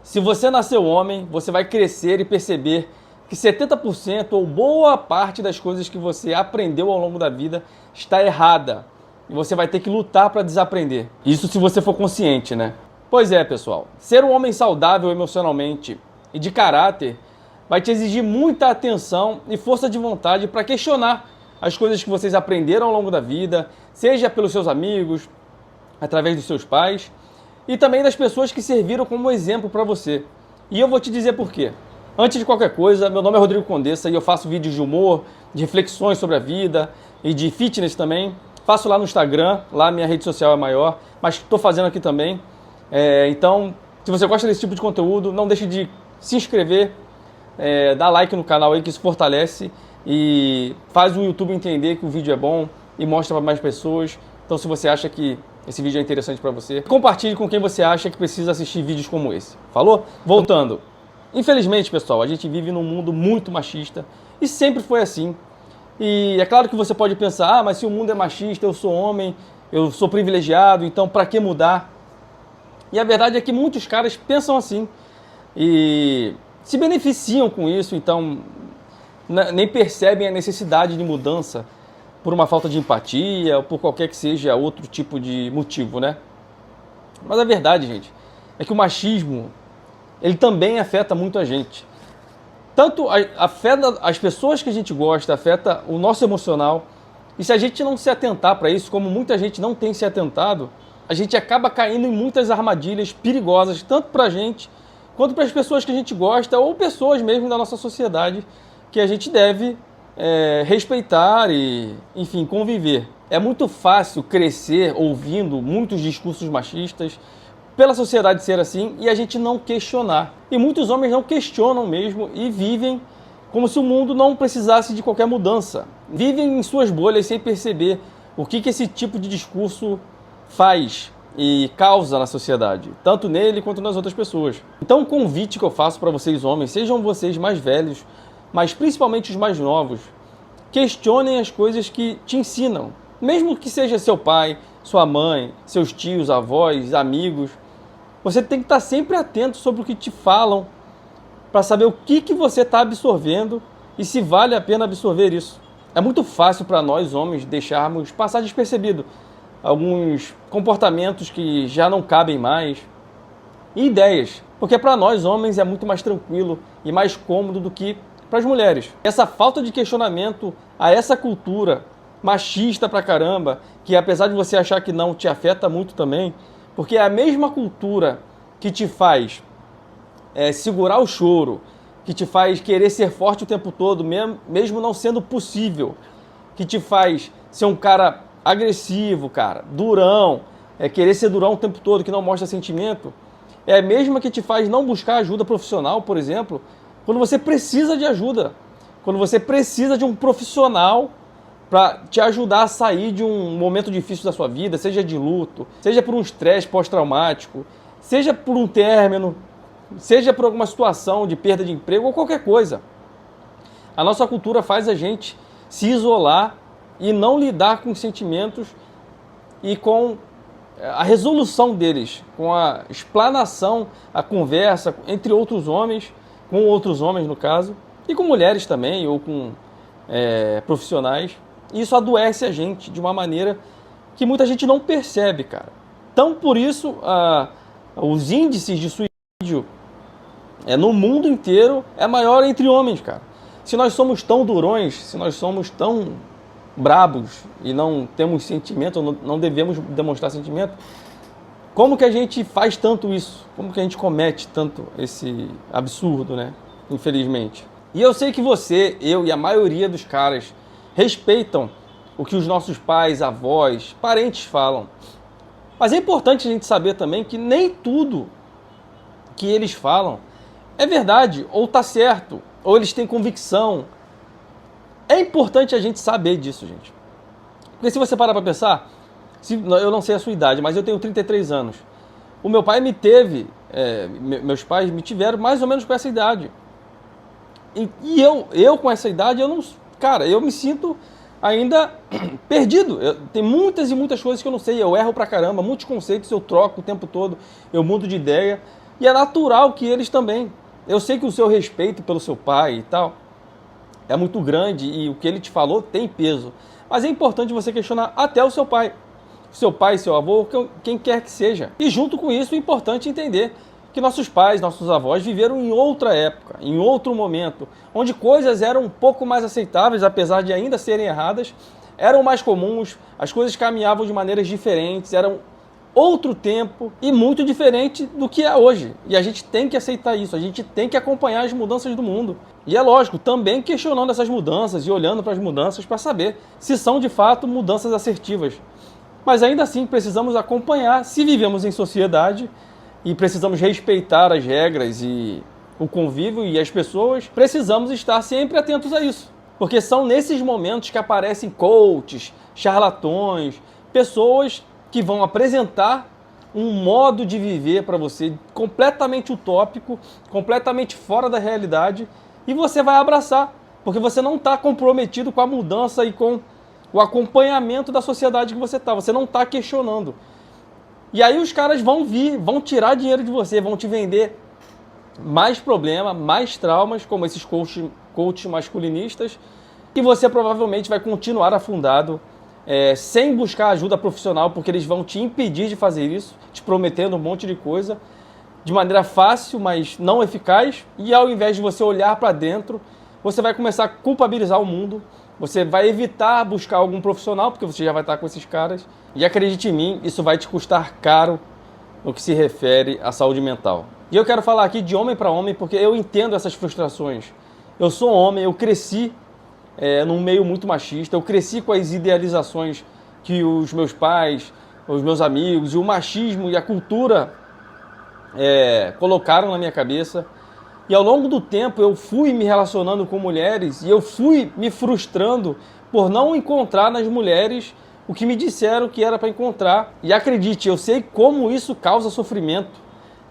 Se você nasceu homem, você vai crescer e perceber que 70% ou boa parte das coisas que você aprendeu ao longo da vida está errada. E você vai ter que lutar para desaprender. Isso se você for consciente, né? Pois é, pessoal. Ser um homem saudável emocionalmente e de caráter vai te exigir muita atenção e força de vontade para questionar as coisas que vocês aprenderam ao longo da vida, seja pelos seus amigos, através dos seus pais, e também das pessoas que serviram como exemplo para você. E eu vou te dizer por quê. Antes de qualquer coisa, meu nome é Rodrigo Condessa e eu faço vídeos de humor, de reflexões sobre a vida e de fitness também. Faço lá no Instagram, lá minha rede social é maior, mas estou fazendo aqui também. Então, se você gosta desse tipo de conteúdo, não deixe de se inscrever, dar like no canal aí, que isso fortalece e faz o YouTube entender que o vídeo é bom e mostra para mais pessoas. Então, se você acha que esse vídeo é interessante para você, compartilhe com quem você acha que precisa assistir vídeos como esse. Falou? Voltando. Infelizmente, pessoal, a gente vive num mundo muito machista e sempre foi assim. E é claro que você pode pensar, mas se o mundo é machista, eu sou homem, eu sou privilegiado, então para que mudar? E a verdade é que muitos caras pensam assim e se beneficiam com isso, então nem percebem a necessidade de mudança por uma falta de empatia ou por qualquer que seja outro tipo de motivo, né? Mas a verdade, gente, é que o machismo, ele também afeta muito a gente. Tanto afeta as pessoas que a gente gosta, afeta o nosso emocional. E se a gente não se atentar para isso, como muita gente não tem se atentado, a gente acaba caindo em muitas armadilhas perigosas, tanto para a gente, quanto para as pessoas que a gente gosta, ou pessoas mesmo da nossa sociedade, que a gente deve respeitar e, enfim, conviver. É muito fácil crescer ouvindo muitos discursos machistas, pela sociedade ser assim, e a gente não questionar. E muitos homens não questionam mesmo e vivem como se o mundo não precisasse de qualquer mudança. Vivem em suas bolhas sem perceber o que esse tipo de discurso faz e causa na sociedade, tanto nele quanto nas outras pessoas. Então o convite que eu faço para vocês homens, sejam vocês mais velhos, mas principalmente os mais novos, questionem as coisas que te ensinam. Mesmo que seja seu pai, sua mãe, seus tios, avós, amigos, você tem que estar sempre atento sobre o que te falam para saber o que você está absorvendo e se vale a pena absorver isso. É muito fácil para nós, homens, deixarmos passar despercebido alguns comportamentos que já não cabem mais e ideias, porque para nós, homens, é muito mais tranquilo e mais cômodo do que para as mulheres. Essa falta de questionamento a essa cultura machista pra caramba, que apesar de você achar que não, te afeta muito também, porque é a mesma cultura que te faz segurar o choro, que te faz querer ser forte o tempo todo, mesmo não sendo possível, que te faz ser um cara agressivo, cara, durão, querer ser durão o tempo todo, que não mostra sentimento, é a mesma que te faz não buscar ajuda profissional, por exemplo, quando você precisa de ajuda, quando você precisa de um profissional para te ajudar a sair de um momento difícil da sua vida, seja de luto, seja por um estresse pós-traumático, seja por um término, seja por alguma situação de perda de emprego ou qualquer coisa. A nossa cultura faz a gente se isolar e não lidar com os sentimentos e com a resolução deles, com a explanação, a conversa entre outros homens, com outros homens no caso, e com mulheres também, ou com profissionais. E isso adoece a gente de uma maneira que muita gente não percebe, cara. Então, por isso, os índices de suicídio no mundo inteiro é maior entre homens, cara. Se nós somos tão durões, se nós somos tão brabos e não temos sentimento, não devemos demonstrar sentimento, como que a gente faz tanto isso? Como que a gente comete tanto esse absurdo, né? Infelizmente. E eu sei que você, eu e a maioria dos caras respeitam o que os nossos pais, avós, parentes falam. Mas é importante a gente saber também que nem tudo que eles falam é verdade, ou tá certo, ou eles têm convicção. É importante a gente saber disso, gente. Porque se você parar para pensar, eu não sei a sua idade, mas eu tenho 33 anos. O meu pai me teve, meus pais me tiveram mais ou menos com essa idade. E eu com essa idade, eu me sinto ainda perdido. Tem muitas e muitas coisas que eu não sei, eu erro pra caramba, muitos conceitos eu troco o tempo todo, eu mudo de ideia. E é natural que eles também. Eu sei que o seu respeito pelo seu pai e tal é muito grande e o que ele te falou tem peso. Mas é importante você questionar até o seu pai, seu avô, quem quer que seja. E junto com isso é importante entender que nossos pais, nossos avós viveram em outra época, em outro momento, onde coisas eram um pouco mais aceitáveis, apesar de ainda serem erradas, eram mais comuns, as coisas caminhavam de maneiras diferentes, eram outro tempo e muito diferente do que é hoje. E a gente tem que aceitar isso, a gente tem que acompanhar as mudanças do mundo. E é lógico, também questionando essas mudanças e olhando para as mudanças para saber se são de fato mudanças assertivas. Mas ainda assim precisamos acompanhar, se vivemos em sociedade e precisamos respeitar as regras e o convívio e as pessoas, precisamos estar sempre atentos a isso. Porque são nesses momentos que aparecem coaches, charlatões, pessoas que vão apresentar um modo de viver para você completamente utópico, completamente fora da realidade, e você vai abraçar, porque você não está comprometido com a mudança e com o acompanhamento da sociedade que você está, você não está questionando. E aí os caras vão vir, vão tirar dinheiro de você, vão te vender mais problema, mais traumas, como esses coaches masculinistas, e você provavelmente vai continuar afundado, sem buscar ajuda profissional, porque eles vão te impedir de fazer isso, te prometendo um monte de coisa, de maneira fácil, mas não eficaz, e ao invés de você olhar para dentro, você vai começar a culpabilizar o mundo, você vai evitar buscar algum profissional, porque você já vai estar com esses caras, e acredite em mim, isso vai te custar caro no que se refere à saúde mental. E eu quero falar aqui de homem para homem, porque eu entendo essas frustrações. Eu sou homem, eu cresci num meio muito machista, eu cresci com as idealizações que os meus pais, os meus amigos, e o machismo e a cultura colocaram na minha cabeça. E ao longo do tempo eu fui me relacionando com mulheres e eu fui me frustrando por não encontrar nas mulheres o que me disseram que era para encontrar. E acredite, eu sei como isso causa sofrimento.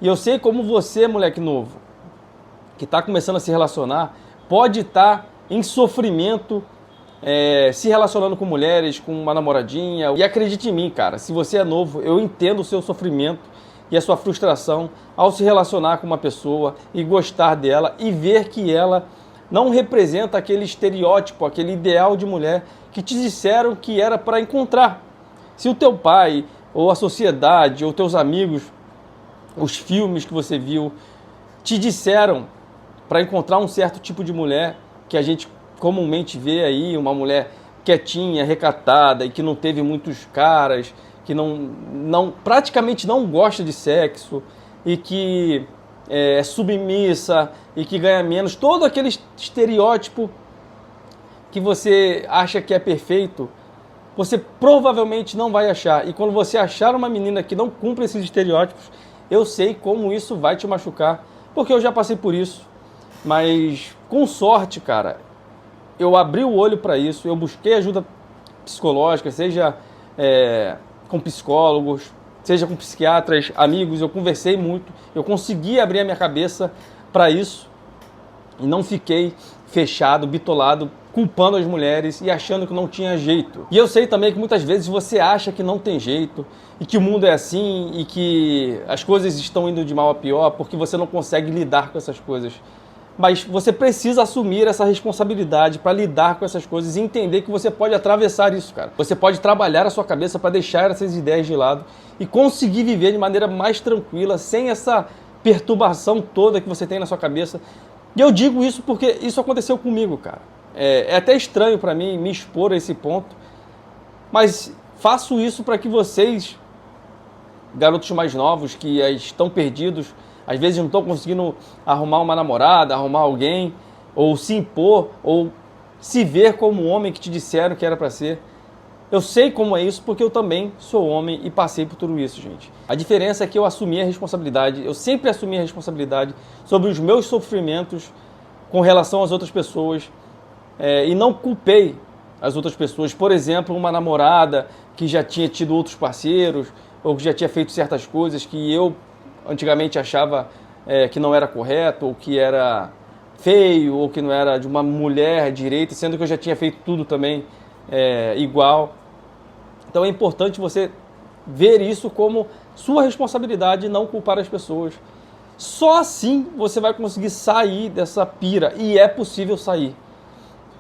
E eu sei como você, moleque novo, que está começando a se relacionar, pode estar em sofrimento, se relacionando com mulheres, com uma namoradinha. E acredite em mim, cara, se você é novo, eu entendo o seu sofrimento e a sua frustração ao se relacionar com uma pessoa e gostar dela e ver que ela não representa aquele estereótipo, aquele ideal de mulher que te disseram que era para encontrar. Se o teu pai, ou a sociedade, ou teus amigos, os filmes que você viu, te disseram para encontrar um certo tipo de mulher que a gente comumente vê aí, uma mulher quietinha, recatada e que não teve muitos caras, que praticamente não gosta de sexo e que é submissa e que ganha menos, todo aquele estereótipo que você acha que é perfeito, você provavelmente não vai achar. E quando você achar uma menina que não cumpre esses estereótipos, eu sei como isso vai te machucar, porque eu já passei por isso. Mas com sorte, cara, eu abri o olho para isso, eu busquei ajuda psicológica, seja com psicólogos, seja com psiquiatras, amigos, eu conversei muito, eu consegui abrir a minha cabeça para isso e não fiquei fechado, bitolado, culpando as mulheres e achando que não tinha jeito. E eu sei também que muitas vezes você acha que não tem jeito e que o mundo é assim e que as coisas estão indo de mal a pior porque você não consegue lidar com essas coisas. Mas você precisa assumir essa responsabilidade para lidar com essas coisas e entender que você pode atravessar isso, cara. Você pode trabalhar a sua cabeça para deixar essas ideias de lado e conseguir viver de maneira mais tranquila, sem essa perturbação toda que você tem na sua cabeça. E eu digo isso porque isso aconteceu comigo, cara. É até estranho para mim me expor a esse ponto, mas faço isso para que vocês, garotos mais novos que estão perdidos, às vezes não estão conseguindo arrumar uma namorada, arrumar alguém, ou se impor, ou se ver como um homem que te disseram que era para ser. Eu sei como é isso porque eu também sou homem e passei por tudo isso, gente. A diferença é que eu assumi a responsabilidade, eu sempre assumi a responsabilidade sobre os meus sofrimentos com relação às outras pessoas e não culpei as outras pessoas. Por exemplo, uma namorada que já tinha tido outros parceiros ou que já tinha feito certas coisas que eu antigamente achava que não era correto, ou que era feio, ou que não era de uma mulher direita, sendo que eu já tinha feito tudo também igual. Então é importante você ver isso como sua responsabilidade e não culpar as pessoas. Só assim você vai conseguir sair dessa pira, e é possível sair.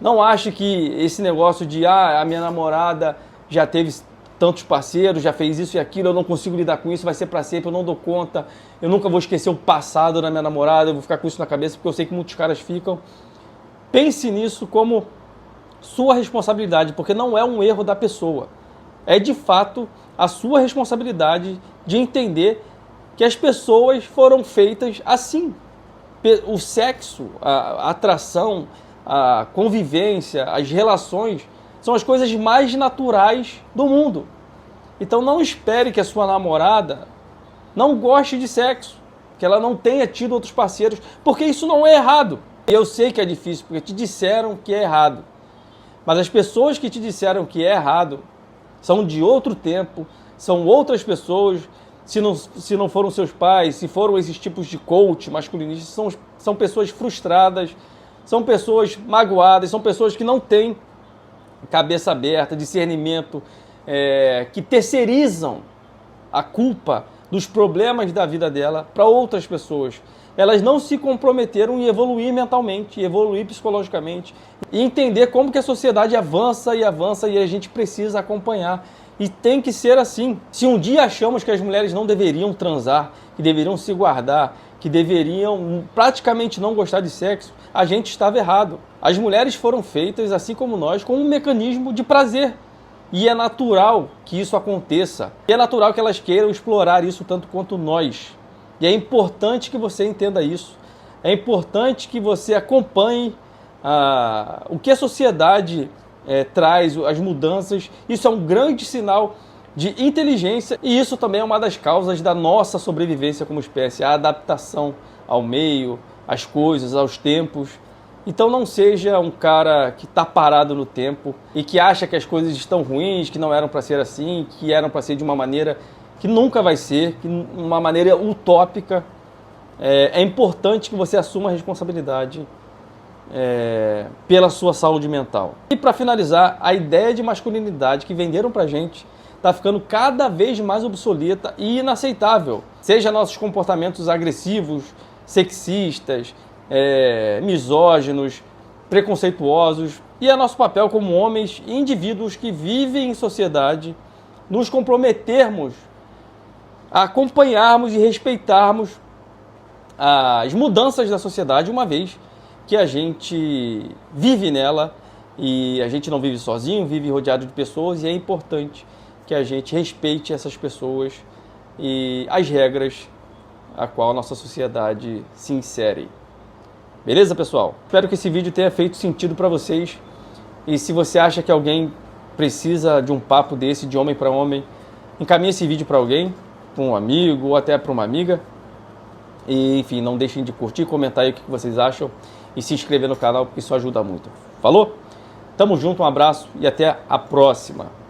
Não ache que esse negócio de a minha namorada já teve tantos parceiros, já fez isso e aquilo, eu não consigo lidar com isso, vai ser para sempre, eu não dou conta, eu nunca vou esquecer o passado da minha namorada, eu vou ficar com isso na cabeça, porque eu sei que muitos caras ficam. Pense nisso como sua responsabilidade, porque não é um erro da pessoa. É de fato a sua responsabilidade de entender que as pessoas foram feitas assim. O sexo, a atração, a convivência, as relações são as coisas mais naturais do mundo. Então não espere que a sua namorada não goste de sexo, que ela não tenha tido outros parceiros, porque isso não é errado. E eu sei que é difícil, porque te disseram que é errado. Mas as pessoas que te disseram que é errado são de outro tempo, são outras pessoas. Se não foram seus pais, se foram esses tipos de coach masculinistas, são pessoas frustradas, são pessoas magoadas, são pessoas que não têm cabeça aberta, discernimento, que terceirizam a culpa dos problemas da vida dela para outras pessoas. Elas não se comprometeram em evoluir mentalmente, evoluir psicologicamente e entender como que a sociedade avança e avança e a gente precisa acompanhar. E tem que ser assim. Se um dia achamos que as mulheres não deveriam transar, que deveriam se guardar, que deveriam praticamente não gostar de sexo, a gente estava errado. As mulheres foram feitas, assim como nós, com um mecanismo de prazer. E é natural que isso aconteça. E é natural que elas queiram explorar isso tanto quanto nós. E é importante que você entenda isso. É importante que você acompanhe o que a sociedade traz, as mudanças. Isso é um grande sinal de inteligência e isso também é uma das causas da nossa sobrevivência como espécie, a adaptação ao meio, às coisas, aos tempos. Então não seja um cara que está parado no tempo e que acha que as coisas estão ruins, que não eram para ser assim, que eram para ser de uma maneira que nunca vai ser, que uma maneira utópica. É importante que você assuma a responsabilidade pela sua saúde mental. E para finalizar, a ideia de masculinidade que venderam pra gente está ficando cada vez mais obsoleta e inaceitável. Seja nossos comportamentos agressivos, sexistas, misóginos, preconceituosos, e é nosso papel como homens e indivíduos que vivem em sociedade nos comprometermos a acompanharmos e respeitarmos as mudanças da sociedade, uma vez que a gente vive nela e a gente não vive sozinho, vive rodeado de pessoas, e é importante que a gente respeite essas pessoas e as regras a qual a nossa sociedade se insere. Beleza, pessoal? Espero que esse vídeo tenha feito sentido para vocês. E se você acha que alguém precisa de um papo desse, de homem para homem, encaminhe esse vídeo para alguém, para um amigo ou até para uma amiga. E, enfim, não deixem de curtir, comentar aí o que vocês acham e se inscrever no canal, porque isso ajuda muito. Falou? Tamo junto, um abraço e até a próxima.